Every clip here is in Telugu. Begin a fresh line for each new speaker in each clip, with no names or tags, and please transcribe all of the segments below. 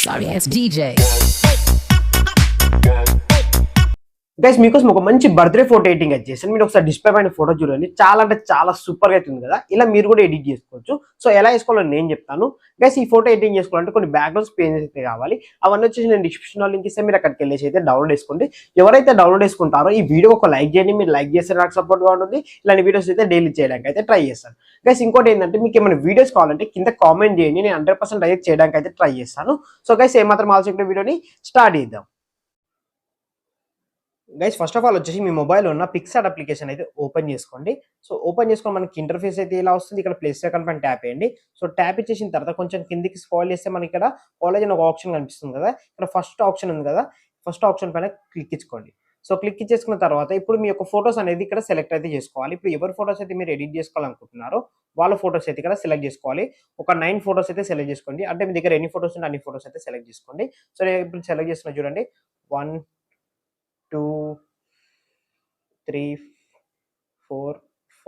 Sorry ass DJ.
గైస్ మీకోసం ఒక మంచి బర్త్డే ఫోటో ఎడిటింగ్ అయితే చేశాను. మీరు ఒకసారి డిస్ప్లే పైన ఫోటో చూడండి, చాలా అంటే చాలా సూపర్గా అవుతుంది కదా. ఇలా మీరు కూడా ఎడిట్ చేసుకోవచ్చు. సో ఎలా వేసుకోవాలో నేను చెప్తాను. గైస్ ఈ ఫోటో ఎడిటింగ్ చేసుకోవాలంటే కొన్ని బ్యాక్గ్రౌండ్స్ పేజెస్ అయితే కావాలి. అవన్నీ వచ్చేసి నేను డిస్క్రిప్షన్లో లింక్ ఇస్తే మీరు అక్కడికి వెళ్ళేసి అయితే డౌన్లోడ్ చేసుకోండి. ఎవరైతే డౌన్లోడ్ చేసుకుంటారో ఈ వీడియో ఒక లైక్ చేయండి. మీరు లైక్ చేస్తే నాకు సపోర్ట్గా ఉంటుంది. ఇలాంటి వీడియోస్ అయితే డైలీ చేయడానికి అయితే ట్రై చేస్తాను. గైస్ ఇంకోటి ఏంటంటే మీకు ఏమైనా వీడియోస్ కావాలంటే కింద కామెంట్ చేయండి, నేను 100% అయితే చేయడానికి అయితే ట్రై చేస్తాను. సో గైస్ ఏమాత్రం ఆలోచించిన వీడియోని స్టార్ట్ చేద్దాం. గైస్ ఫస్ట్ ఆఫ్ ఆల్ వచ్చేసి మీ మొబైల్లో ఉన్న పిక్సార్ట్ అప్లికేషన్ అయితే ఓపెన్ చేసుకోండి. సో ఓపెన్ చేసుకొని మనకి ఇంటర్ఫేస్ అయితే ఇలా వస్తుంది. ఇక్కడ ప్లేస్ ఐకాన్ పైన ట్యాప్ చేయండి. సో ట్యాప్ ఇచ్చేసిన తర్వాత కొంచెం కిందికి స్క్రోల్ చేస్తే మనకి ఇక్కడ కాలేజ్ అని ఒక ఆప్షన్ కనిపిస్తుంది కదా. ఇక్కడ ఫస్ట్ ఆప్షన్ ఉంది కదా, ఫస్ట్ ఆప్షన్ పైన క్లిక్ ఇచ్చుకోండి. సో క్లిక్ ఇచ్చేసుకున్న తర్వాత ఇప్పుడు మీ యొక్క ఫోటోస్ అనేది ఇక్కడ సెలెక్ట్ అయితే చేసుకోవాలి. ఇప్పుడు ఎవరి ఫోటోస్ అయితే మీరు ఎడిట్ చేసుకోవాలనుకుంటున్నారో వాళ్ళ ఫోటోస్ అయితే ఇక్కడ సెలెక్ట్ చేసుకోవాలి. ఒక 9 ఫోటోస్ అయితే సెలెక్ట్ చేసుకోండి. అంటే మీ దగ్గర ఎన్ని ఫోటోస్ ఉంటే అన్ని ఫోటోస్ అయితే సెలెక్ట్ చేసుకోండి. సో నేను ఇప్పుడు సెలెక్ట్ చేస్తున్నా చూడండి. 1 2 3 4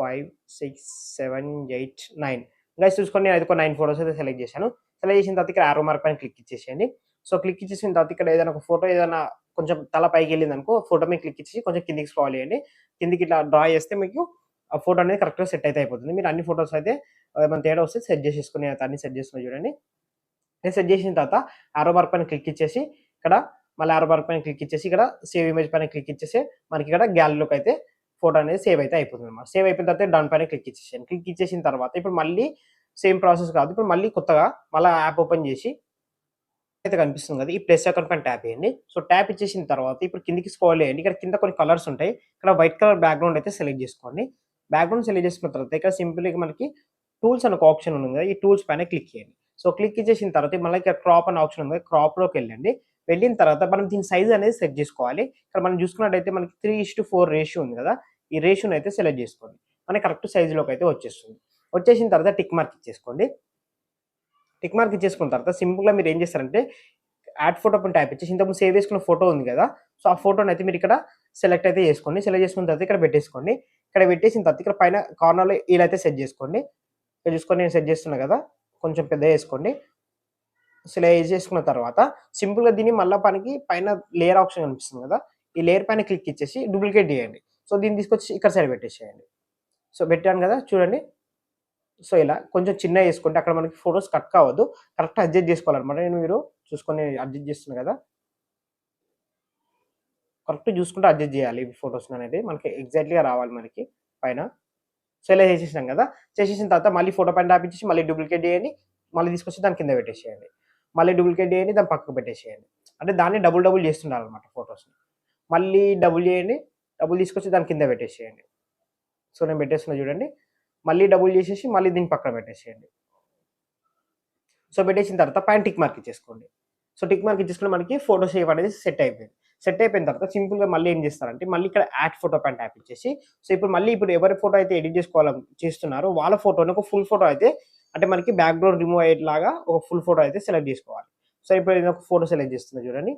5 6 7 8 9 గైస్ చూసుకోండి. నేను అయితే ఒక 9 ఫోటోస్ అయితే సెలెక్ట్ చేశాను. సెలెక్ట్ చేసిన తర్వాత ఇక్కడ ఆరో మార్క్ పైన క్లిక్ ఇచ్చేసేయండి. సో క్లిక్ ఇచ్చేసిన తర్వాత ఇక్కడ ఏదైనా ఒక ఫోటో ఏదైనా కొంచెం తల పైకి వెళ్ళింది అనుకో, ఫోటో మీద క్లిక్ ఇచ్చేసి కొంచెం కిందికి స్క్రాల్ చేయండి. కిందికి ఇట్లా డ్రా చేస్తే మీకు ఆ ఫోటో అనేది కరెక్ట్గా సెట్ అయితే అయిపోతుంది. మీరు అన్ని ఫోటోస్ అయితే ఏమైనా తేడా వస్తే సెట్ చేసేసుకుని అన్ని సెట్ చేస్తున్నా చూడండి. నేను సెట్ చేసిన తర్వాత ఆరో మార్క్ పైన క్లిక్ ఇచ్చేసి ఇక్కడ మళ్ళీ ఆరో మార్క్ పైన క్లిక్ ఇచ్చేసి ఇక్కడ సేవ్ ఇమేజ్ పైన క్లిక్ ఇచ్చేసి మనకి ఇక్కడ గ్యాలరీలోకి అయితే ఫోటో అనేది సేవ్ అయితే అయిపోతుంది అనమాట. సేవ్ అయిపోయిన తర్వాత డన్ పైన క్లిక్ ఇచ్చేసాను. క్లిక్ ఇచ్చేసిన తర్వాత ఇప్పుడు మళ్ళీ సేమ్ ప్రాసెస్ కాదు, ఇప్పుడు మళ్ళీ కొత్తగా మళ్ళీ యాప్ ఓపెన్ చేసి అయితే కనిపిస్తుంది కదా, ఈ ప్లస్ అకౌంట్ పైన ట్యాప్ చేయండి. సో ట్యాప్ ఇచ్చేసిన తర్వాత ఇప్పుడు కిందికి స్క్రోల్ చేయండి. ఇక్కడ కింద కొన్ని కలర్స్ ఉంటాయి. ఇక్కడ వైట్ కలర్ బ్యాక్గ్రౌండ్ అయితే సెలెక్ట్ చేసుకోండి. బ్యాక్గ్రౌండ్ సెలెక్ట్ చేసుకున్న తర్వాత ఇక్కడ సింపుల్గా మనకి టూల్స్ అని ఒక ఆప్షన్ ఉంది కదా, ఈ టూల్స్ పైన క్లిక్ చేయండి. సో క్లిక్ ఇచ్చేసిన తర్వాత మళ్ళీ ఇక్కడ క్రాప్ అనే ఆప్షన్ ఉంది, క్రాప్లోకి వెళ్ళండి. వెళ్ళిన తర్వాత మనం దీని సైజ్ అనేది సెట్ చేసుకోవాలి. ఇక్కడ మనం చూసుకున్నట్టయితే మనకి 3:4 రేషియో ఉంది కదా, ఈ రేషియోని అయితే సెలెక్ట్ చేసుకోండి. మనకి కరెక్ట్ సైజులోకి అయితే వచ్చేస్తుంది. వచ్చేసిన తర్వాత టిక్ మార్క్ ఇచ్చేసుకోండి. టిక్ మార్క్ ఇచ్చేసుకున్న తర్వాత సింపుల్గా మీరు ఏం చేస్తారంటే యాడ్ ఫోటో పైన ట్యాప్ ఇచ్చేసి ఇంతకుముందు సేవ్ చేసుకున్న ఫోటో ఉంది కదా, సో ఆ ఫోటోని అయితే మీరు ఇక్కడ సెలెక్ట్ అయితే చేసుకోండి. సెలెక్ట్ చేసుకున్న తర్వాత ఇక్కడ పెట్టేసుకోండి. ఇక్కడ పెట్టేసిన తర్వాత ఇక్కడ పైన కార్నర్లో ఇలా అయితే సెట్ చేసుకోండి. ఇక్కడ చూసుకొని నేను సెట్ చేస్తున్నా కదా, కొంచెం పెద్ద చేసుకోండి. సెలెక్ట్ చేసుకున్న తర్వాత సింపుల్గా దీన్ని మళ్ళీ పైన లేయర్ ఆప్షన్ కనిపిస్తుంది కదా, ఈ లేయర్ పైన క్లిక్ ఇచ్చేసి డూప్లికేట్ చేయండి. సో దీన్ని తీసుకొచ్చి ఇక్కడ సైడ్ పెట్టేసేయండి. సో పెట్టాను కదా చూడండి. సో ఇలా కొంచెం చిన్నగా చేసుకుంటే అక్కడ మనకి ఫొటోస్ కట్ కావద్దు, కరెక్ట్ అడ్జస్ట్ చేసుకోవాలన్నమాట. మీరు చూసుకొని అడ్జస్ట్ చేస్తున్నా కదా, కరెక్ట్ చూసుకుంటే అడ్జస్ట్ చేయాలి ఈ ఫొటోస్ అనేది, మనకి ఎగ్జాక్ట్లీగా రావాలి మనకి పైన. సో ఇలా చేసేసినాం కదా, చేసేసిన తర్వాత మళ్ళీ ఫోటో పైన ట్యాప్ ఇచ్చేసి మళ్ళీ డూప్లికేట్ చేయండి. మళ్ళీ తీసుకొచ్చి దాని కింద పెట్టేసేయండి. మళ్ళీ డూప్లికేట్ చేయండి, దాని పక్కకు పెట్టేసేయండి. అంటే దాన్ని డబుల్ చేస్తుండాలన్నమాట ఫొటోస్ని. మళ్ళీ డబుల్ చేయండి, డబుల్ తీసుకొచ్చి దాని కింద పెట్టేసేయండి. సో నేను పెట్టేస్తున్నా చూడండి. మళ్ళీ డబుల్ చేసేసి మళ్ళీ దీన్ని పక్కన పెట్టేసేయండి. సో పెట్టేసిన తర్వాత పైన టిక్ మార్క్ ఇచ్చేసుకోండి. సో టిక్ మార్క్ ఇచ్చేసుకుంటే మనకి ఫోటో సేవ్ అనేది సెట్ అయిపోయింది. సెట్ అయిపోయిన తర్వాత సింపుల్గా మళ్ళీ ఏం చేస్తారంటే మళ్ళీ ఇక్కడ యాడ్ ఫోటో పైన ట్యాప్ ఇచ్చేసి, సో ఇప్పుడు ఎవరి ఫోటో అయితే ఎడిట్ చేస్తున్నారో వాళ్ళ ఫోటోని ఒక ఫుల్ ఫోటో అయితే, అంటే మనకి బ్యాక్గ్రౌండ్ రిమూవ్ అయ్యేలాగా ఒక ఫుల్ ఫోటో అయితే సెలెక్ట్ చేసుకోవాలి. సో ఇప్పుడు నేను ఒక ఫోటో సెలెక్ట్ చేస్తున్నా చూడండి.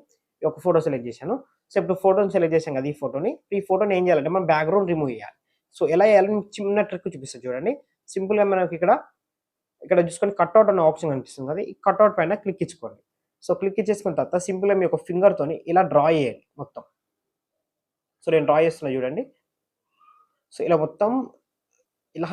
ఒక ఫోటో సెలెక్ట్ చేశాను. సో ఇప్పుడు ఫోటోని సెలెక్ట్ చేశాం కదా, ఈ ఫోటోని ఏం చేయాలంటే మనం బ్యాక్గ్రౌండ్ రిమూవ్ చేయాలి. సో ఎలా చేయాలని చిన్న ట్రిక్ చూపిస్తాను చూడండి. సింపుల్గా మనకి ఇక్కడ చూసుకొని కట్అవుట్ అనే ఆప్షన్ కనిపిస్తుంది కదా, ఈ కట్అవుట్ పైన క్లిక్ ఇచ్చుకోండి. సో క్లిక్ ఇచ్చేసుకున్న తర్వాత సింపుల్గా మీ యొక్క ఫింగర్తోని ఇలా డ్రా చేయండి మొత్తం. సో నేను డ్రా చేస్తున్నా చూడండి. సో ఇలా మొత్తం ఇలా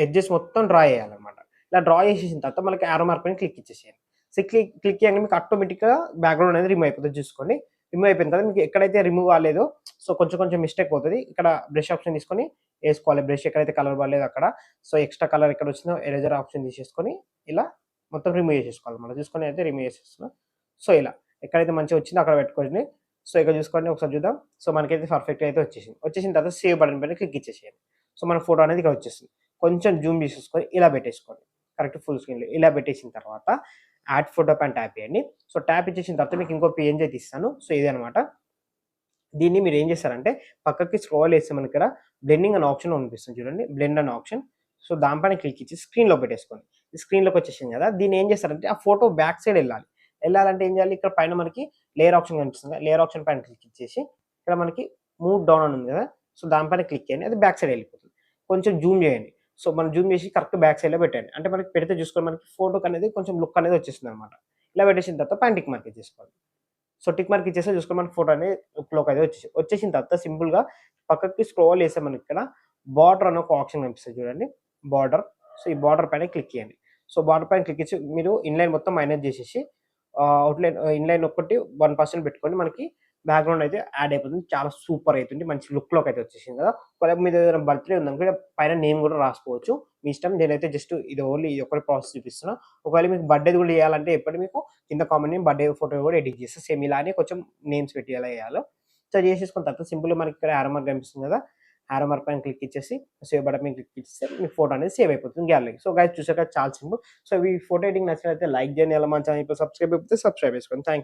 ఎడ్జెస్ మొత్తం డ్రా చేయాలన్నమాట. ఇలా డ్రా చేసేసిన తర్వాత మనకి ఆరో మార్క్ పైన క్లిక్ ఇచ్చేసేయండి. సో క్లిక్ చేయగానే మీకు ఆటోమేటిక్గా బ్యాక్గ్రౌండ్ అనేది రిమూవ్ అయిపోతుంది. చూసుకోండి, రిమూవ్ అయిపోయిన తర్వాత మీకు ఎక్కడైతే రిమూవ్ కాలేదో, సో కొంచెం మిస్టేక్ అవుతుంది. ఇక్కడ బ్రష్ ఆప్షన్ తీసుకొని వేసుకోవాలి. బ్రష్ ఎక్కడైతే కలర్ బాగాలేదో అక్కడ, సో ఎక్స్ట్రా కలర్ ఎక్కడ వచ్చిందో ఎరేజర్ ఆప్షన్ తీసేసుకొని ఇలా మొత్తం రిమూవ్ చేసేసుకోవాలి. మనం చూసుకొని అయితే రిమూవ్ చేసేస్తున్నాం. సో ఇలా ఎక్కడైతే మంచిగా వచ్చిందో అక్కడ పెట్టుకొని, సో ఇక్కడ చూసుకోండి ఒకసారి చూద్దాం. సో మనకైతే పర్ఫెక్ట్గా అయితే వచ్చేసిన తర్వాత సేవ్ బటన్ పైన క్లిక్ ఇచ్చేసేయండి. సో మన ఫోటో అనేది ఇక్కడ వచ్చేస్తుంది. కొంచెం జూమ్ చేసేసుకొని ఇలా పెట్టేసుకోండి, కరెక్ట్ ఫుల్ స్క్రీన్లో ఇలా పెట్టేసిన తర్వాత యాడ్ ఫోటో పైన ట్యాప్ చేయండి. సో ట్యాప్ ఇచ్చేసిన తర్వాత మీకు ఇంకో పేజ్ అయితే ఇస్తాను. సో ఇదే అనమాట. దీన్ని మీరు ఏం చేస్తారంటే పక్కకి స్క్రోల్ చేస్తే మనకి ఇక్కడ బ్లెండింగ్ అనే ఆప్షన్ కనిపిస్తుంది చూడండి, బ్లెండ్ అనే ఆప్షన్. సో దానిపైన క్లిక్ ఇచ్చి స్క్రీన్లో పెట్టేసుకోండి. స్క్రీన్లోకి వచ్చేసింది కదా, దీన్ని ఏం చేస్తారంటే ఆ ఫోటో బ్యాక్ సైడ్ వెళ్ళాలంటే ఏం చేయాలి, ఇక్కడ పైన మనకి లేయర్ ఆప్షన్ కనిపిస్తుంది కదా, లేయర్ ఆప్షన్ పైన క్లిక్ ఇచ్చేసి ఇక్కడ మనకి మూవ్ డౌన్ అని ఉంది కదా, సో దానిపైన క్లిక్ చేయండి. అది బ్యాక్ సైడ్ వెళ్ళిపోతుంది. కొంచెం జూమ్ చేయండి. సో మనం జూమ్ చేసి కరెక్ట్ బ్యాక్ సైడ్లో పెట్టండి. అంటే మనకి పెడితే చూసుకొని మనకి ఫోటోకి అనేది కొంచెం లుక్ అనేది వచ్చేస్తుంది అనమాట. ఇలా పెట్టేసిన తర్వాత పైన టిక్ మార్క్ ఇచ్చేసుకోండి. సో, టిక్ మార్క్ ఇచ్చేస్తే చూసుకోండి మనకి ఫోటో అనేది ఫ్లోకి అయితే వచ్చేసిన తర్వాత సింపుల్‌గా పక్కకి స్క్రోల్ చేస్తే మనకిక్కడ బార్డర్ అని ఒక ఆప్షన్ కనిపిస్తది చూడండి. బార్డర్. సో, ఈ బార్డర్ పైన క్లిక్ చేయండి. సో, బార్డర్ పైన క్లిక్ చేసి మీరు ఇన్‌లైన్ మొత్తం మైనస్ చేసేసి అవుట్‌లైన్ ఇన్‌లైన్ ఒక్కటి 1% పెట్టుకోండి. మనకి బ్యాక్‌గ్రౌండ్ అయితే యాడ్ అయిపోతుంది. చాలా సూపర్ అయితుంది. మంచి లుక్‌లోకి అయితే వచ్చేసింది కదా! ఒకవేళ మీది ఏదైనా బర్త్‌డే ఉందనుకో పైన నేమ్ కూడా రాసుకోవచ్చు. మీ ఇష్టం. నేనైతే జస్ట్ ఇది ఓన్లీ ఈ ఒక్కటి ప్రాసెస్ చూపిస్తున్నా. ఒకవేళ మీకు బర్త్‌డేది కూడా చేయాలంటే చెప్పండి మీకు కింద కామెంట్ నేమ్ బర్త్‌డే ఫోటో కూడా ఎడిట్ చేస్తా. సేమ్ ఇలానే కొంచెం నేమ్స్ పెట్టి ఎలా చేయాలో. సో, చేసేసుకున్న తర్వాత సింపుల్‌గా మనకి ఇక్కడ యారో మార్క్ కనిపిస్తుంది కదా! యారో మార్క్ పైన క్లిక్ ఇచ్చేసి సేవ్ బటన్ మీద క్లిక్ ఇస్తే మీ ఫోటో అనేది సేవ్ అయిపోతుంది గ్యాలరీకి. సో, గైస్ చూసారు కదా చాలా సింపుల్. సో, ఈ ఫోటో ఎడిటింగ్ నచ్చినట్లయితే లైక్ చేయండి. అలా మన ఛానల్ ఇప్పుడు సబ్స్క్రైబ్ అయిపోతే సబ్స్క్రైబ్ చేసుకోండి. Thank you.